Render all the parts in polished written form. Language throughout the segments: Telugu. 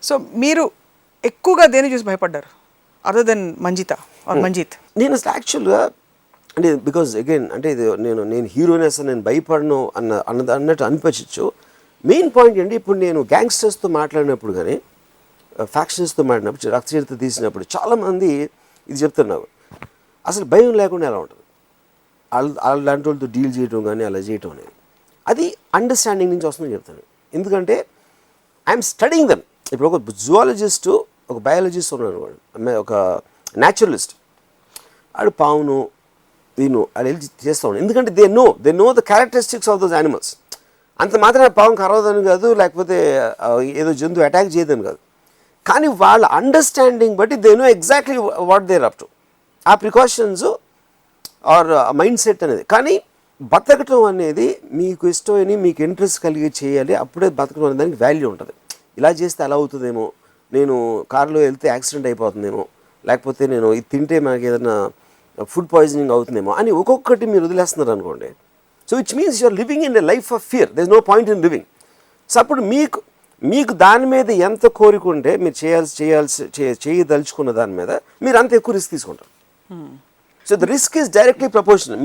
సో మీరు ఎక్కువగా దేని చూసి భయపడ్డారు అదర్ దెన్ మంజిత ఆర్ మంజిత్? నేను అసలు యాక్చువల్గా అంటే బికాజ్ అగైన్ అంటే ఇది నేను హీరోని అసలు నేను భయపడను అన్నట్టు అనిపించచ్చు. మెయిన్ పాయింట్ ఏంటి, ఇప్పుడు నేను గ్యాంగ్స్టర్స్తో మాట్లాడినప్పుడు కానీ ఫ్యాక్షన్స్తో మాట్లాడినప్పుడు రక్తచరిత్ర తీసినప్పుడు చాలామంది ఇది చెప్తున్నారు, అసలు భయం లేకుండా ఎలా ఉంటుంది అలాంటి వాళ్ళతో డీల్ చేయడం కానీ అలా చేయటం అనేది. అది అండర్స్టాండింగ్ నుంచి వస్తుందని చెప్తాను. ఎందుకంటే ఐఎమ్ స్టడింగ్ దెమ్. ఇప్పుడు ఒక జువాలజిస్టు ఒక బయాలజిస్ట్ ఉన్నాడు, వాడు ఒక న్యాచురలిస్ట్, వాడు పావును దీన్ని అది వెళ్ళి చేస్తూ ఉన్నాడు. ఎందుకంటే they know the characteristics of those animals. అంత మాత్రం పావం కరవదని కాదు, లేకపోతే ఏదో జంతువు అటాక్ చేయదని కాదు, కానీ వాళ్ళ అండర్స్టాండింగ్ బట్టి they know exactly what they're up to. ఆ ప్రికాషన్స్ ఆర్ మైండ్ సెట్ అనేది. కానీ బతకటం అనేది మీకు ఇష్టమని మీకు ఇంట్రెస్ట్ కలిగి చేయాలి, అప్పుడే బతకడం అనే దానికి వాల్యూ ఉంటుంది. ఇలా చేస్తే అలా అవుతుందేమో, నేను కారులో వెళ్తే యాక్సిడెంట్ అయిపోతుందేమో, లేకపోతే నేను ఇది తింటే మనకి ఏదైనా ఫుడ్ పాయిజనింగ్ అవుతుందేమో అని ఒక్కొక్కటి మీరు వదిలేస్తున్నారు అనుకోండి. So which means you're living in a life of fear, there is no point in living. So అప్పుడు మీకు దాని మీద ఎంత కోరికుంటే మీరు చేయదలుచుకున్న దాని మీద మీరు అంత ఎక్కువ రిస్క్ తీసుకుంటారు. So the risk is directly proportional.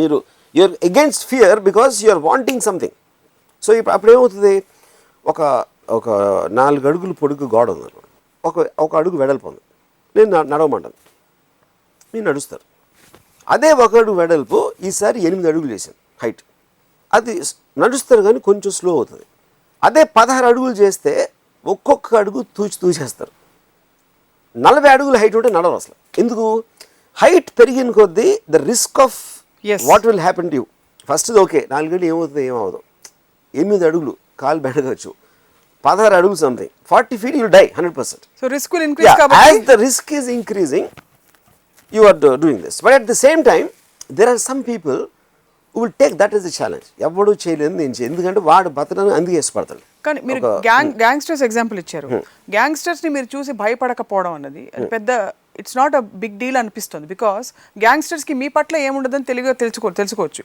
you're against fear because you're wanting something. So ఇప్పుడు అప్పుడు ఏమవుతుంది, ఒక 4 అడుగులు పొడుగు గోడ ఉంది, ఒక అడుగు వెడల్పు ఉంది, నేను నడవమంటాను, మీరు నడుస్తారు. అదే 1 అడుగు వెడల్పు ఈసారి 8 అడుగులు చేశాను హైట్, అది నడుస్తారు కానీ కొంచెం స్లో అవుతుంది. అదే 16 అడుగులు చేస్తే ఒక్కొక్క అడుగు తూచేస్తారు. 40 అడుగులు హైట్ ఉంటే నడవరు అసలు. ఎందుకు? హైట్ పెరిగిన కొద్దీ the risk of what will happen to you. First okay 4 అడుగులు ఏమవుతుంది ఏమవుతుంది, 8 అడుగులు కాలు బెడగచ్చు, 16 అడుగులు something 40 feet you'll die 100%. So risk will increase. As the risk is increasing, you are doing this. But at the same time, there are some people who will take that as a challenge. ఎవడు చేయలేదు ఎందుకంటే వాడు బతకడానికి అందుకే ఇష్టపడతాడు. కానీ మీరు గ్యాంగ్స్టర్స్ ఎగ్జాంపుల్ ఇచ్చారు. గ్యాంగ్స్టర్స్ని మీరు చూసి భయపడకపోవడం అన్నది అది పెద్ద it's not a big deal అనిపిస్తుంది. బికాస్ గ్యాంగ్స్టర్స్కి మీ పట్ల ఏముండదని తెలుసుకోవచ్చు.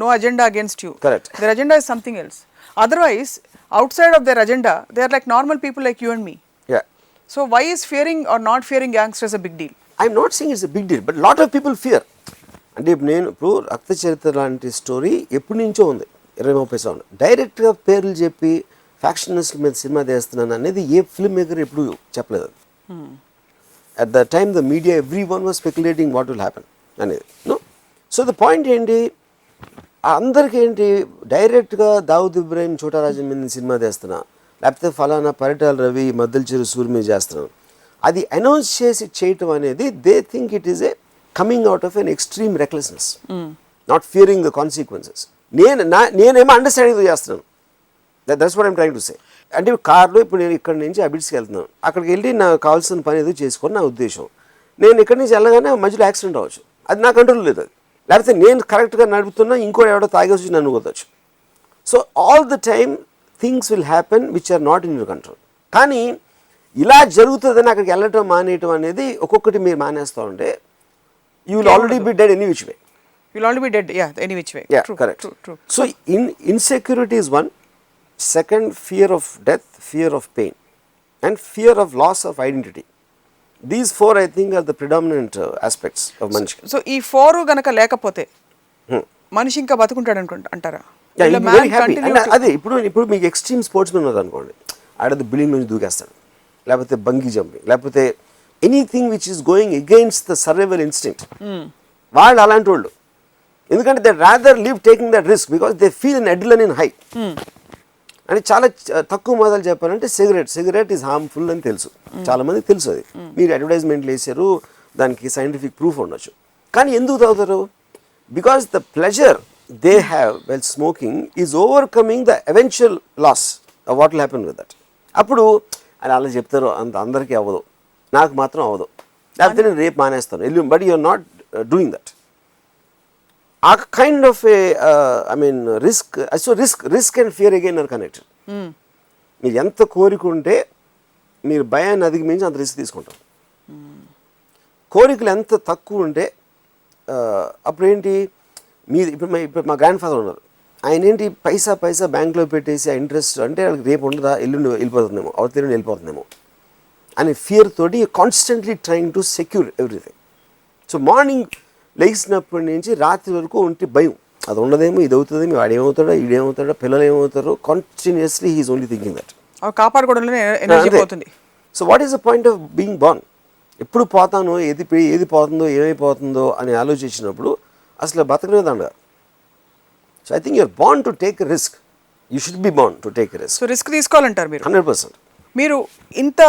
No agenda against you, their agenda is something else. Otherwise outside of their agenda they are like normal people like you and me. So why is fearing or not fearing gangsters a big deal? I'm not saying it's a big deal, but lot of people fear. అంటే ఇప్పుడు రక్త చరిత్ర లాంటి స్టోరీ ఎప్పటి నుంచో ఉంది, 20-30 సంవత్సరాలు. డైరెక్ట్గా పేర్లు చెప్పి ఫ్యాక్షనిస్ట్ మీద సినిమా తీస్తున్నాను అనేది ఏ ఫిల్మ్ మేకర్ ఎప్పుడు చెప్పలేదు. At the time the media every one was speculating what will happen అనేది. నో, సో ద పాయింట్ ఏంటి, అందరికీ ఏంటి, డైరెక్ట్గా దావుద్ ఇబ్రాహిం చోటారాజన్ మీద సినిమా తీస్తున్నా, లేకపోతే ఫలానా పరిటాల రవి మద్దెల చెరు సూరి మీద చేస్తున్నాను, అది అనౌన్స్ చేసి చేయటం అనేది they think it is a coming out of an extreme recklessness, not Fearing the consequences. నేనేమో అండర్స్టాండింగ్తో చేస్తున్నాను, that's what I'm trying to say. అంటే కార్లో ఇప్పుడు నేను ఇక్కడ నుంచి అబిడ్స్కి వెళ్తున్నాను, అక్కడికి వెళ్ళి నాకు కావాల్సిన పని ఏదో చేసుకొని నా ఉద్దేశం. నేను ఇక్కడి నుంచి వెళ్ళగానే మధ్యలో యాక్సిడెంట్ అవ్వచ్చు, అది నా కంట్రోల్ లేదు. అది లేకపోతే నేను కరెక్ట్గా నడుపుతున్నా ఇంకోటి ఎవడో తాగేసి నన్ను కొట్టచ్చు. So all the time things will happen which are not in your control. కానీ ఇలా జరుగుతుందని అక్కడికి వెళ్ళటం మానేయటం అనేది ఒక్కొక్కటి మీరు మానేస్తూ ఉంటే you will already be dead any which way. You'll already be dead, any which way. Yeah, true, correct. True. So insecurity is one. Second, fear of death, fear of pain, and fear of loss of identity. These 4 I think are the predominant aspects of manishi. So ee 4 ganaka lekapothe manishi inka batukuntaadu antara? Yeah, you'll be very happy. And ade ఇప్పుడు మీకు ఎక్స్ట్రీమ్ స్పోర్ట్స్మెన్ ఉన్నారు అనుకోండి, ఆడది బిల్డింగ్ నుంచి దూకేస్తాడు, లేకపోతే బంగీ జంపింగ్, లేకపోతే anything which is going against the survival instinct. వాళ్ళు అలాంటి వాళ్ళు, ఎందుకంటే they rather live taking that risk because they feel an adrenaline high. అంటే చాలా తక్కువ మొదలు చెప్పాలంటే సిగరెట్ ఈజ్ హార్మ్ఫుల్ అని తెలుసు, చాలా మందికి తెలుసు. అది మీరు అడ్వర్టైజ్మెంట్లు వేసారు, దానికి సైంటిఫిక్ ప్రూఫ్ ఉండొచ్చు. కానీ ఎందుకు తాగుతారు? Because the pleasure they have well smoking is overcoming the eventual loss of what will happen with that. అప్పుడు అని అలా చెప్తారు, అందరికీ అవ్వదు, నాకు మాత్రం అవ్వదు, లేకపోతే నేను రేపు మానేస్తాను, but you are not doing that. ఆ kind of a risk. So risk and fear again are connected. మీరు ఎంత కోరికుంటే మీరు భయాన్ని అధిగమించి అంత రిస్క్ తీసుకుంటారు. కోరికలు ఎంత తక్కువ ఉంటే అప్పుడు ఏంటి, ఇప్పుడు మా గ్రాండ్ ఫాదర్ ఉన్నారు, ఆయన ఏంటి పైసా బ్యాంక్లో పెట్టేసి ఆ ఇంట్రెస్ట్ అంటే వాళ్ళకి రేపు ఉండదా, ఎల్లుండి వెళ్ళిపోతుందేమో, అవతల వెళ్ళిపోతుందేమో, అనే ఫియర్ తోటి constantly trying to secure everything. So morning లేచినప్పటి నుంచి రాత్రి వరకు ఒంటి భయం, అది ఉండదేమో, ఇది అవుతుందేమో, వాడేమవుతాడో, ఈడేమవుతాడో, పిల్లలు ఏమవుతారో, continuously he is only thinking that. కాపాడుకోవడంలో ఎనర్జీ పోతుంది. So what is the point of being born? ఎప్పుడు పోతానో, ఏది పోతుందో, ఏమైపోతుందో అని ఆలోచించినప్పుడు అసలు బతకనే దండ. So I think you are born to take risk. You should be born to take risk. So risk తీసుకోవాలంటారు మీరు? 100%. మీరు ఇంత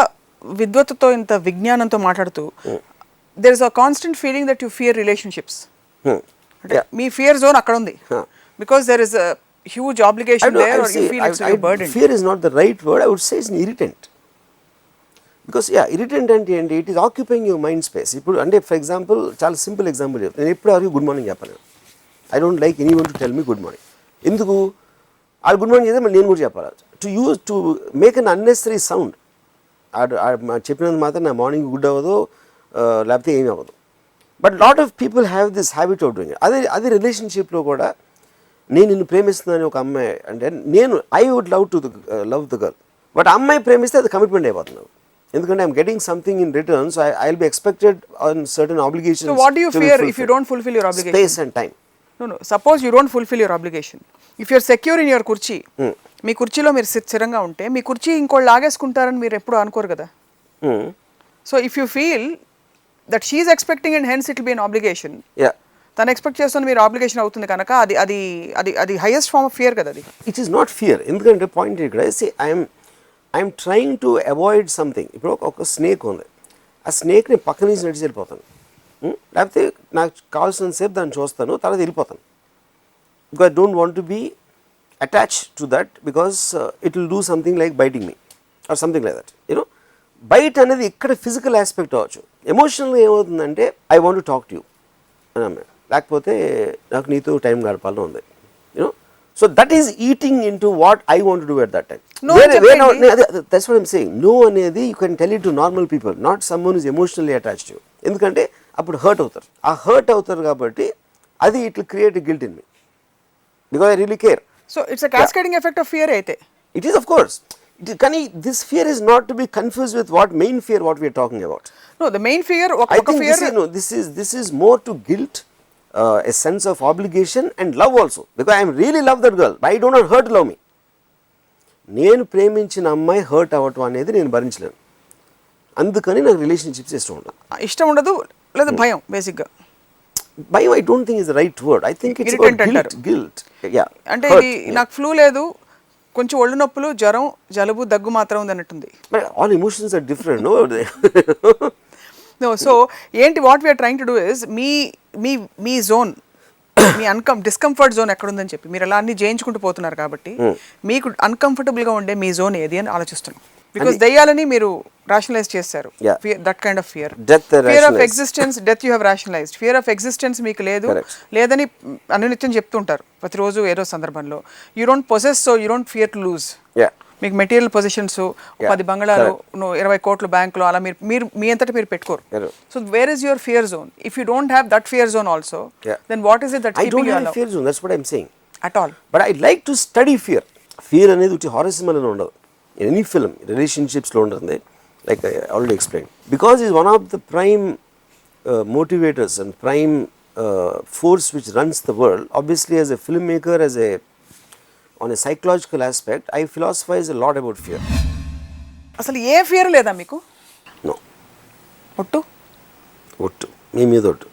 విద్వత్తుతో, ఇంత విజ్ఞానంతో మాట్లాడుతూ there is a constant feeling that you fear relationships. అంటే మీ ఫియర్ జోన్ అక్కడ ఉంది, because there is a huge obligation there, or you feel it's very burden. Fear is not the right word. I would say it's an irritant. Because irritant అంటే ఏంటి? It is occupying your mind space. ఇప్పుడు అంటే ఫర్ ఎగ్జాంపుల్, చాలా సింపుల్ ఎగ్జాంపుల్ చెప్తాను. నేను ఎప్పుడు ఎవరికి గుడ్ మార్నింగ్ చెప్పను. I don't like any one to tell me good morning. ఎందుకు? వాళ్ళు గుడ్ మార్నింగ్ చేస్తే మళ్ళీ నేను కూడా చెప్పాలి. To make an unnecessary sound. చెప్పినందుకు మాత్రం నా మార్నింగ్ గుడ్ అవ్వదు, లేకపోతే ఏమీ అవ్వదు. But lot of people have this habit of doing. అదే రిలేషన్షిప్లో కూడా నేను నిన్ను ప్రేమిస్తున్నాను ఒక అమ్మాయి అంటే, I would love the girl, but అమ్మాయి ప్రేమిస్తే అది కమిట్మెంట్ అయిపోతున్నావు. ఎందుకంటే I'm getting something in return, so I will be expected on certain obligations. So what do you fear if you don't fulfill your obligation? Space and time. No, suppose you don't fulfill your obligation. If you're secure in your kurchi, మీ కుర్చీలో మీరు స్థిరంగా ఉంటే మీ కుర్చీ ఇంకోళ్ళు లాగేసుకుంటారని మీరు ఎప్పుడు అనుకోరు కదా. So if you feel that she is expecting and hence it will be an obligation, తను ఎక్స్పెక్ట్ చేస్తున్న మీరు ఆబ్లిగేషన్ అవుతుంది కనుక అది అది అది అది హైయెస్ట్ ఫార్మ్ ఆఫ్ ఫియర్ కదా అది. It is not fear. ఎందుకంటే పాయింట్ ఇక్కడ I'm trying to avoid something. ఇప్పుడు ఒక స్నేక్ ఉంది, ఆ స్నేక్ని పక్క నుంచి నడిచి వెళ్ళిపోతాను, లేకపోతే నాకు కావాల్సినంతసేపు దాన్ని చూస్తాను, తర్వాత వెళ్ళిపోతాను. Because I don't want to be attached to that, because it will do something like biting me or something like that. You know, bite అనేది ఇక్కడ ఫిజికల్ ఆస్పెక్ట్ అవ్వచ్చు. ఎమోషనల్గా ఏమవుతుందంటే I want to talk to you అని అన్నాడు, లేకపోతే నాకు నీతో టైం గడపాలని ఉంది. You know, so that is eating in to what I want to do at that time. That's what I'm saying. No అనేది you can tell it to normal people, not someone is emotionally attached to. ఎందుకంటే అప్పుడు హర్ట్ అవుతారు. ఆ హర్ట్ అవుతారు కాబట్టి అది it will create guilt in me, because I really care. So it's a cascading effect of fear అయితే. It is, of course. కానీ this fear is not to be confuse with what main fear what we are talking about. No, the main fear, I think this is more to guilt, a sense of obligation and love also, because I really love that girl, but I do not hurt love me. నేను ప్రేమించిన అమ్మాయి హర్ట్ అవ్వటం అనేది నేను భరించలేను, అందుకని నాకు రిలేషన్షిప్స్ ఇష్టం ఉండదు లేదా భయం. బేసిక్గా భయం I don't think is the right word. I think it's guilt. అంటే ఇది నాకు ఫ్లూ లేదు, కొంచెం ఒళ్ళు నొప్పులు, జ్వరం, జలుబు, దగ్గు మాత్రం ఉంది అన్నట్టుంది. All emotions are different. No, so ఏంటి what we're trying to do is మీ జోన్, మీ డిస్కంఫర్ట్ జోన్ ఎక్కడుందని చెప్పి మీరు అలా అన్ని జయించుకుంటూ పోతున్నారు కాబట్టి మీకు అన్కంఫర్టబుల్గా ఉండే మీ జోన్ ఏది అని ఆలోచిస్తున్నాం. బికాస్ దయ్యాలని మీరు రాషనలైజ్ చేస్తారు. That kind of fear. Fear of existence, death you have rationalized. Fear of existence మీకు లేదని అనునిత్యం చెప్తుంటారు ప్రతిరోజు ఏదో సందర్భంలో. You don't possess, so you don't fear to lose. మీకు మెటీరియల్ పొజిషన్స్, 10 బంగళాలు, 20 కోట్లు బ్యాంకులో, అలా మీరు మీ అంతటా మీరు పెట్టుకోరు. So where is your fear zone? If you don't have that fear zone also, then what is it that keeping you allow? Fear zone, that's what I am saying at all. But I like to study fear. Fear అనేది ఉట్టి హారసిమల్ అని ఉండదు. ఎనీ ఫిల్మ్ రిలేషన్షిప్స్లో ఉంటుంది, like I already explain. Because is one of the prime motivators and prime force which runs the world. Obviously, as a filmmaker, on a psychological aspect, I philosophize a lot about fear. అసలు ఏ ఫియర్ లేదా మీకు? No. ఒట్టు మీ మీద ఒట్టు.